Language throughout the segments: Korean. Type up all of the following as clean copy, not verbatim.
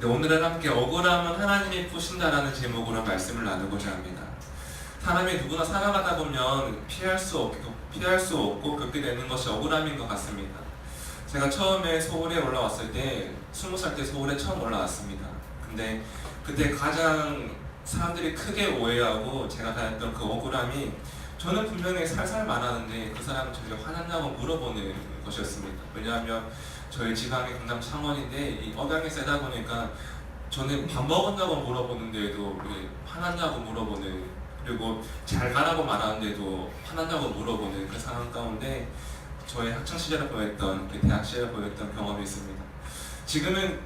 네, 오늘은 함께 억울함은 하나님이 푸신다라는 제목으로 말씀을 나누고자 합니다. 사람이 누구나 살아가다 보면 피할 수 없고 겪게 되는 것이 억울함인 것 같습니다. 제가 처음에 서울에 올라왔을 때 20살 때 서울에 처음 올라왔습니다. 근데 그때 가장 사람들이 크게 오해하고 제가 가졌던 그 억울함이, 저는 분명히 살살 말하는데 그 사람은 저에게 화났냐고 물어보는 것이었습니다. 왜냐하면 저희 지방이 경남 창원인데 이 억양이 세다 보니까 저는 밥 먹었냐고 물어보는데도 화났냐고 물어보는, 그리고 잘 가라고 말하는데도 화났냐고 물어보는 그 상황 가운데 저의 학창시절에 보였던, 대학 시절에 보였던 경험이 있습니다. 지금은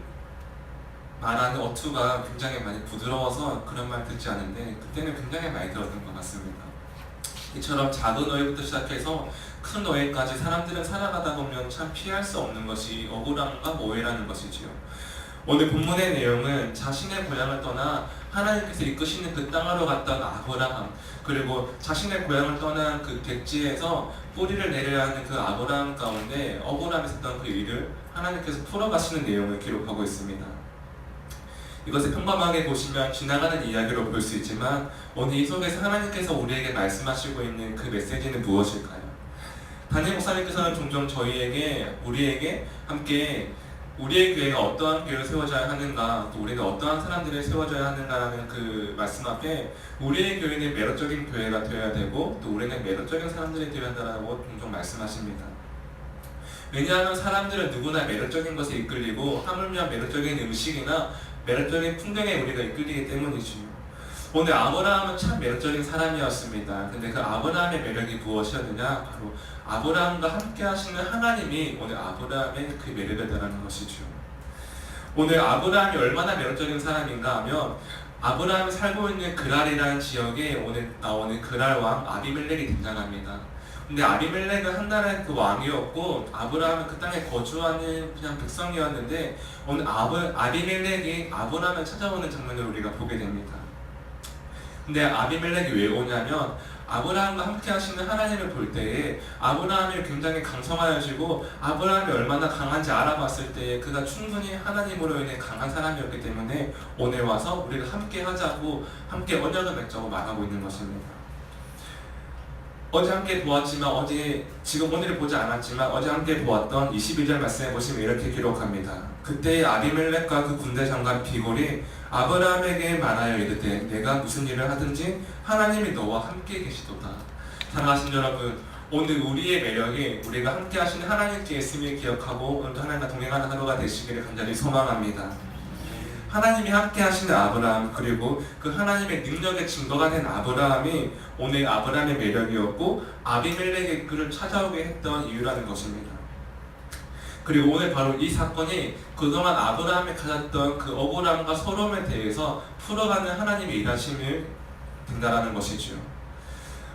말하는 어투가 굉장히 많이 부드러워서 그런 말 듣지 않은데 그때는 굉장히 많이 들었던 것 같습니다. 이처럼 작은 오해부터 시작해서 큰 오해까지 사람들은 살아가다 보면 참 피할 수 없는 것이 억울함과 오해라는 것이지요. 오늘 본문의 내용은 자신의 고향을 떠나 하나님께서 이끄시는 그 땅으로 갔던 아브라함, 그리고 자신의 고향을 떠난 그 객지에서 뿌리를 내려야 하는 그 아브라함 가운데 억울함이 있었던 그 일을 하나님께서 풀어가시는 내용을 기록하고 있습니다. 이것을 평범하게 보시면 지나가는 이야기로 볼 수 있지만 오늘 이 속에서 하나님께서 우리에게 말씀하시고 있는 그 메시지는 무엇일까요? 담임 목사님께서는 종종 우리에게 함께 우리의 교회가 어떠한 교회를 세워져야 하는가, 또 우리는 어떠한 사람들을 세워져야 하는가라는 그 말씀 앞에 우리의 교회는 매력적인 교회가 되어야 되고 또 우리는 매력적인 사람들이 되어야 한다고 종종 말씀하십니다. 왜냐하면 사람들은 누구나 매력적인 것에 이끌리고 하물며 매력적인 음식이나 매력적인 풍경에 우리가 이끌리기 때문이지요. 오늘 아브라함은 참 매력적인 사람이었습니다. 근데 그 아브라함의 매력이 무엇이었느냐? 바로 아브라함과 함께 하시는 하나님이 오늘 아브라함의 그 매력이라는 것이죠. 오늘 아브라함이 얼마나 매력적인 사람인가 하면, 아브라함이 살고 있는 그랄이라는 지역에 오늘 나오는 그랄 왕 아비멜렉이 등장합니다. 근데 아비멜렉은 한 나라의 그 왕이었고 아브라함은 그 땅에 거주하는 그냥 백성이었는데 오늘 아비멜렉이 아브라함을 찾아오는 장면을 우리가 보게 됩니다. 근데 아비멜렉이 왜 오냐면, 아브라함과 함께 하시는 하나님을 볼 때에 아브라함이 굉장히 강성하여지고 아브라함이 얼마나 강한지 알아봤을 때 그가 충분히 하나님으로 인해 강한 사람이었기 때문에 오늘 와서 우리가 함께 하자고, 함께 언약을 맺자고 말하고 있는 것입니다. 어제 함께 보았지만 지금 오늘 보지 않았지만 어제 함께 보았던 21절 말씀에 보시면 이렇게 기록합니다. 그때 아비멜렉과 그 군대 장관 비골이 아브라함에게 말하여 이르되 내가 무슨 일을 하든지 하나님이 너와 함께 계시도다. 사랑하신 여러분, 오늘 우리의 매력이 우리가 함께 하시는 하나님께 있음을 기억하고 오늘도 하나님과 동행하는 하루가 되시기를 간절히 소망합니다. 하나님이 함께 하시는 아브라함, 그리고 그 하나님의 능력의 증거가 된 아브라함이 오늘 아브라함의 매력이었고 아비멜렉의 그를 찾아오게 했던 이유라는 것입니다. 그리고 오늘 바로 이 사건이 그동안 아브라함이 가졌던 그 억울함과 서러움에 대해서 풀어가는 하나님의 일하심을 된다라는 것이죠.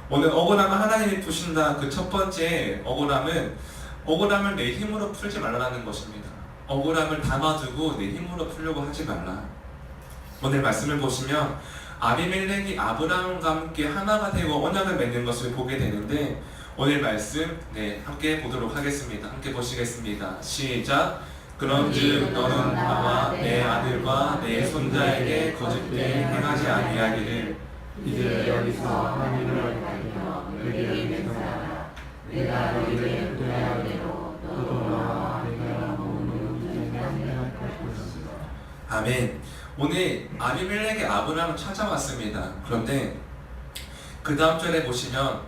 오늘 억울함을 하나님이 푸신다. 그 첫 번째 억울함을 내 힘으로 풀지 말라는 것입니다. 억울함을 담아두고 내 힘으로 풀려고 하지 말라. 오늘 말씀을 보시면 아비멜렉이 아브라함과 함께 하나가 되고 언약을 맺는 것을 보게 되는데 오늘 말씀 함께 보도록 하겠습니다. 함께 보시겠습니다. 시작. 그런즉 너는 나와 내 아들과 내 손자에게 거짓된 행하지 아니하기를. 이제 여기서 하나님을 가리켜 너희에게 맹세하라. 내가 너희를 인도할 대로 너도 나와 내가 아멘. 오늘 아비멜렉이 아브라함을 찾아왔습니다. 그런데 그 다음 절에 보시면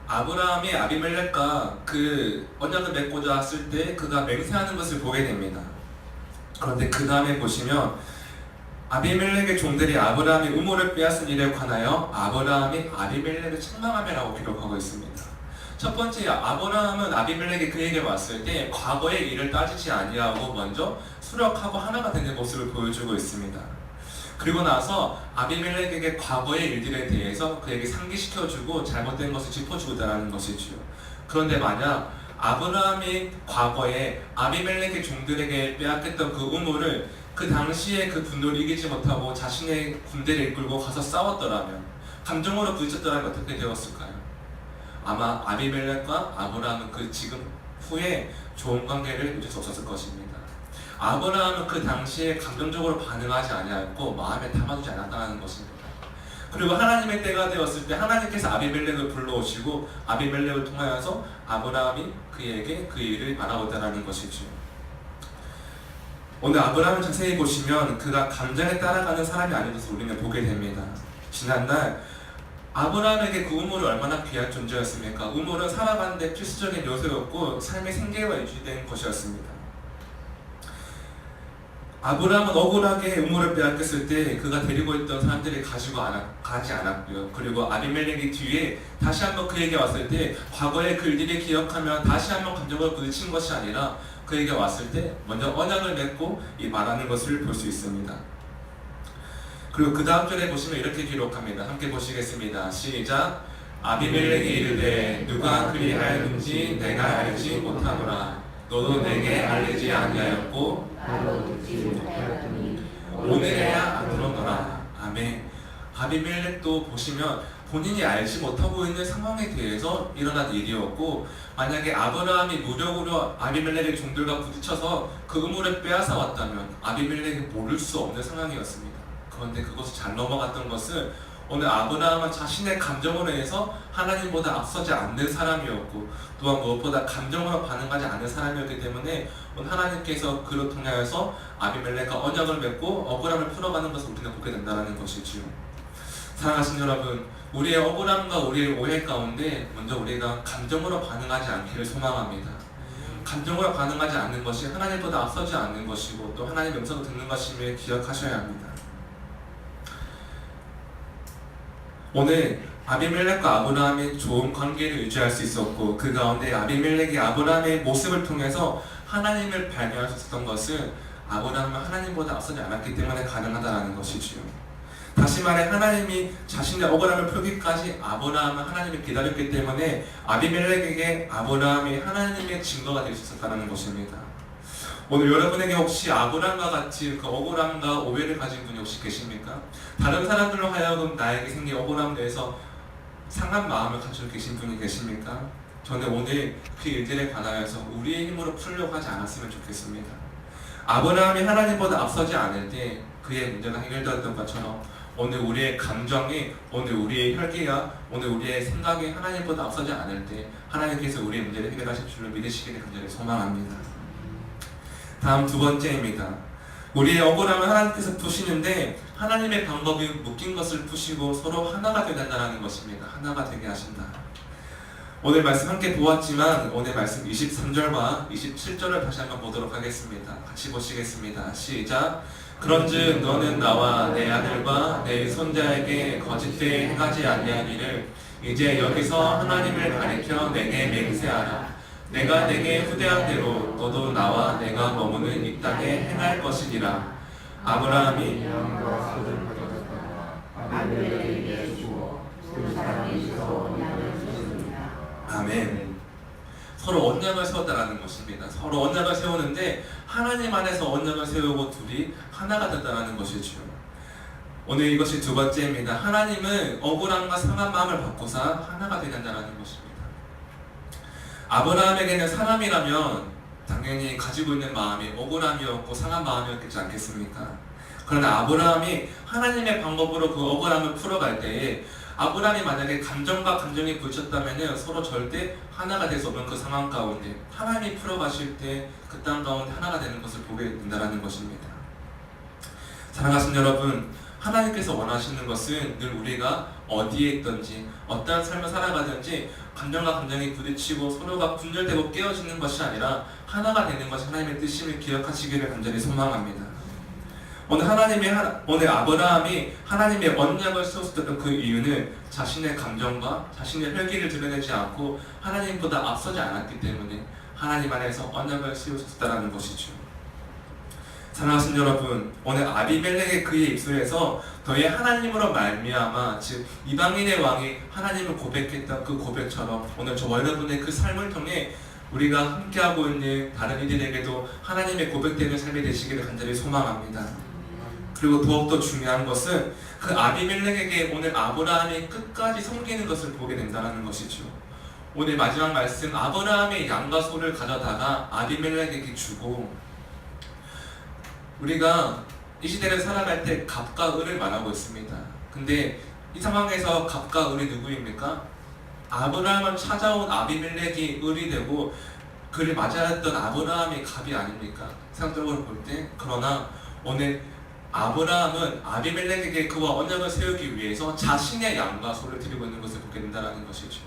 아브라함이 아비멜렉과 그 언약을 맺고자 왔을 때 그가 맹세하는 것을 보게 됩니다. 그런데 그 다음에 보시면 아비멜렉의 종들이 아브라함이 우물을 빼앗은 일에 관하여 아브라함이 아비멜렉을 책망하며라고 기록하고 있습니다. 첫 번째, 아브라함은 아비멜렉이 그에게 왔을 때 과거의 일을 따지지 아니하고 먼저 수력하고 하나가 되는 모습을 보여주고 있습니다. 그리고 나서 아비멜렉에게 과거의 일들에 대해서 그에게 상기시켜주고 잘못된 것을 짚어주고자라는 것이지요. 그런데 만약 아브라함이 과거에 아비멜렉의 종들에게 빼앗겼던 그 우물을 그 당시에 그 분노를 이기지 못하고 자신의 군대를 이끌고 가서 싸웠더라면, 감정으로 부딪혔더라면 어떻게 되었을까요? 아마 아비멜렉과 아브라함은 그 지금 후에 좋은 관계를 유지할 수 없었을 것입니다. 아브라함은 그 당시에 감정적으로 반응하지 아니하였고 마음에 담아두지 않았다는 것입니다. 그리고 하나님의 때가 되었을 때 하나님께서 아비멜렉을 불러오시고 아비멜렉을 통하여서 아브라함이 그에게 그 일을 말하고있다는 것이죠. 오늘 아브라함을 자세히 보시면 그가 감정에 따라가는 사람이 아닌 것을 우리는 보게 됩니다. 지난날 아브라함에게 그 우물이 얼마나 귀한 존재였습니까? 우물은 살아가는데 필수적인 요소였고 삶의 생계가 유지된 것이었습니다. 아브라함은 억울하게 우물을 빼앗겼을 때 그가 데리고 있던 사람들이 가지 않았고요. 그리고 아비멜렉이 뒤에 다시 한번 그에게 왔을 때 과거의 그 일들을 기억하며 다시 한번 감정을 부딪힌 것이 아니라 그에게 왔을 때 먼저 언약을 맺고 이 말하는 것을 볼 수 있습니다. 그리고 그 다음 절에 보시면 이렇게 기록합니다. 함께 보시겠습니다. 시작. 아비멜렉이 이르되 누가 그리하였는지 내가 알지 못하노라. 너도 내게 알리지 아니하였고 나도 듣지 못하였더니 오늘에야 알았노라. 아멘. 아비멜렉도 보시면 본인이 알지 못하고 있는 상황에 대해서 일어난 일이었고, 만약에 아브라함이 무력으로 아비멜렉의 종들과 부딪혀서 그 우물을 빼앗아 왔다면 아비멜렉이 모를 수 없는 상황이었습니다. 그런데 그것을 잘 넘어갔던 것은 오늘 아브라함은 자신의 감정으로 해서 하나님보다 앞서지 않는 사람이었고, 또한 무엇보다 감정으로 반응하지 않는 사람이었기 때문에 오늘 하나님께서 그를 통하여서 아비멜렉과 언약을 맺고 억울함을 풀어가는 것을 우리는 보게 된다는 것이지요. 사랑하신 여러분, 우리의 억울함과 우리의 오해 가운데 먼저 우리가 감정으로 반응하지 않기를 소망합니다. 감정으로 반응하지 않는 것이 하나님보다 앞서지 않는 것이고 또 하나님의 음성을 듣는 것임을 기억하셔야 합니다. 오늘 아비멜렉과 아브라함이 좋은 관계를 유지할 수 있었고, 그 가운데 아비멜렉이 아브라함의 모습을 통해서 하나님을 발견할 수 있었던 것은 아브라함은 하나님보다 앞서지 않았기 때문에 가능하다는 것이지요. 다시 말해 하나님이 자신의 억울함을 풀기까지 아브라함은 하나님을 기다렸기 때문에 아비멜렉에게 아브라함이 하나님의 증거가 될 수 있었다는 것입니다. 오늘 여러분에게 혹시 아브라함과 같이 그 억울함과 오해를 가진 분이 혹시 계십니까? 다른 사람들로 하여금 나에게 생긴 억울함에 대해서 상한 마음을 가지고 계신 분이 계십니까? 저는 오늘 그 일들에 관하여서 우리의 힘으로 풀려고 하지 않았으면 좋겠습니다. 아브라함이 하나님보다 앞서지 않을 때 그의 문제가 해결되었던 것처럼 오늘 우리의 감정이, 오늘 우리의 혈기가, 오늘 우리의 생각이 하나님보다 앞서지 않을 때 하나님께서 우리의 문제를 해결하실 줄로 믿으시기를 간절히 소망합니다. 다음 두 번째입니다. 우리의 억울함을 하나님께서 푸시는데 하나님의 방법이 묶인 것을 푸시고 서로 하나가 되게 한다는 것입니다. 하나가 되게 하신다. 오늘 말씀 함께 보았지만 오늘 말씀 23절과 27절을 다시 한번 보도록 하겠습니다. 같이 보시겠습니다. 시작. 그런즉 너는 나와 내 아들과 내 손자에게 거짓되이 행하지 아니한 일을 이제 여기서 하나님을 가리켜 내게 맹세하라. 내가 내게 후대한 대로 너도 나와 내가 머무는 이 땅에 행할 것이니라. 아브라함이 양과 소를 가졌다가 아비멜렉에게 주고 두 사람이 서로 언약을 세웠습니다. 아멘. 서로 언약을 세웠다는 것입니다. 서로 언약을 세우는데 하나님 안에서 언약을 세우고 둘이 하나가 됐다는 것이죠. 오늘 이것이 두 번째입니다. 하나님은 억울함과 상한 마음을 바꾸사 하나가 되게 한다는 것입니다. 아브라함에게는 사람이라면 당연히 가지고 있는 마음이 억울함이었고 상한 마음이었겠지 않겠습니까? 그러나 아브라함이 하나님의 방법으로 그 억울함을 풀어갈 때에 아브라함이 만약에 감정과 감정이 부딪혔다면 서로 절대 하나가 될 수 없는 그 상황 가운데 하나님이 풀어가실 때 그 땅 가운데 하나가 되는 것을 보게 된다는 것입니다. 사랑하신 여러분, 하나님께서 원하시는 것은 늘 우리가 어디에 있든지 어떠한 삶을 살아가든지 감정과 감정이 부딪히고 서로가 분열되고 깨어지는 것이 아니라 하나가 되는 것이 하나님의 뜻임을 기억하시기를 간절히 소망합니다. 오늘 아브라함이 하나님의 언약을 세웠었던 그 이유는 자신의 감정과 자신의 혈기를 드러내지 않고 하나님보다 앞서지 않았기 때문에 하나님 안에서 언약을 세우셨다는 것이죠. 사랑하신 여러분, 오늘 아비멜렉의 그의 입술에서 너의 하나님으로 말미암아 즉 이방인의 왕이 하나님을 고백했던 그 고백처럼 오늘 저와 여러분의 그 삶을 통해 우리가 함께하고 있는 다른 이들에게도 하나님의 고백되는 삶이 되시기를 간절히 소망합니다. 그리고 더욱더 중요한 것은 그 아비멜렉에게 오늘 아브라함이 끝까지 섬기는 것을 보게 된다는 것이죠. 오늘 마지막 말씀, 아브라함의 양과 소를 가져다가 아비멜렉에게 주고 우리가 이 시대를 살아갈 때 갑과 을을 말하고 있습니다. 근데 이 상황에서 갑과 을이 누구입니까? 아브라함을 찾아온 아비멜렉이 을이 되고 그를 맞이했던 아브라함이 갑이 아닙니까? 상적으로 볼 때. 그러나 오늘 아브라함은 아비멜렉에게 그와 언약을 세우기 위해서 자신의 양과 소를 드리고 있는 것을 보게 된다는 것이죠.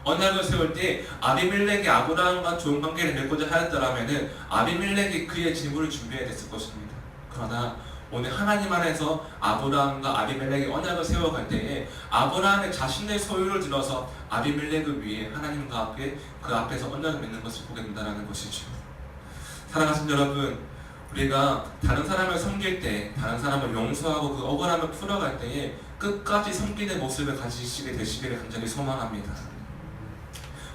언약을 세울 때 아비멜렉이 아브라함과 좋은 관계를 맺고자 하였더라면 아비멜렉이 그의 재물을 준비해야 됐을 것입니다. 그러나 오늘 하나님 안에서 아브라함과 아비멜렉이 언약을 세워갈 때에 아브라함의 자신의 소유를 들어서 아비멜렉을 위해 하나님과 함께 그 앞에서 언약을 맺는 것을 보게 된다는 것이죠. 사랑하신 여러분, 우리가 다른 사람을 섬길 때, 다른 사람을 용서하고 그 억울함을 풀어갈 때에 끝까지 섬기는 모습을 가지시게 되시기를 간절히 소망합니다.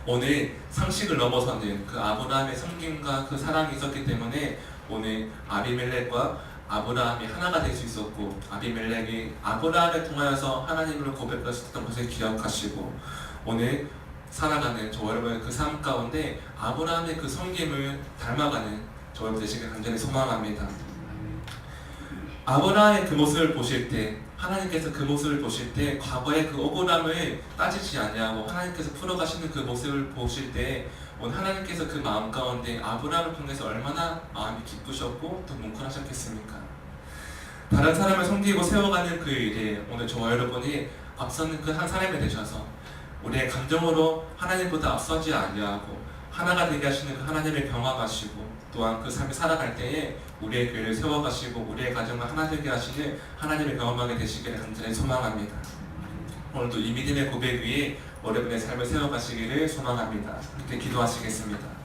오늘 상식을 넘어서는 그 아브라함의 섬김과 그 사랑이 있었기 때문에 오늘 아비멜렉과 아브라함이 하나가 될 수 있었고, 아비멜렉이 아브라함을 통하여서 하나님을 고백할 수 있었던 것을 기억하시고, 오늘 살아가는 저 여러분의 그 삶 가운데 아브라함의 그 섬김을 닮아가는 저 여러분 되시길 간절히 소망합니다. 아브라함의 그 모습을 보실 때, 하나님께서 그 모습을 보실 때 과거의 그 억울함을 따지지 아니하고 하나님께서 풀어가시는 그 모습을 보실 때 오늘 하나님께서 그 마음 가운데 아브라함을 통해서 얼마나 마음이 기쁘셨고 또 뭉클하셨겠습니까? 다른 사람을 섬기고 세워가는 그 일에 오늘 저와 여러분이 앞서는 그 한 사람이 되셔서 우리의 감정으로 하나님보다 앞서지 아니하고 하나가 되게 하시는 그 하나님을 경험하시고 또한 그 삶을 살아갈 때에 우리의 교회를 세워가시고 우리의 가정을 하나 되게 하시는 하나님을 경험하게 되시기를 간절히 소망합니다. 오늘도 이 믿음의 고백 위에 여러분의 삶을 세워가시기를 소망합니다. 이렇게 기도하시겠습니다.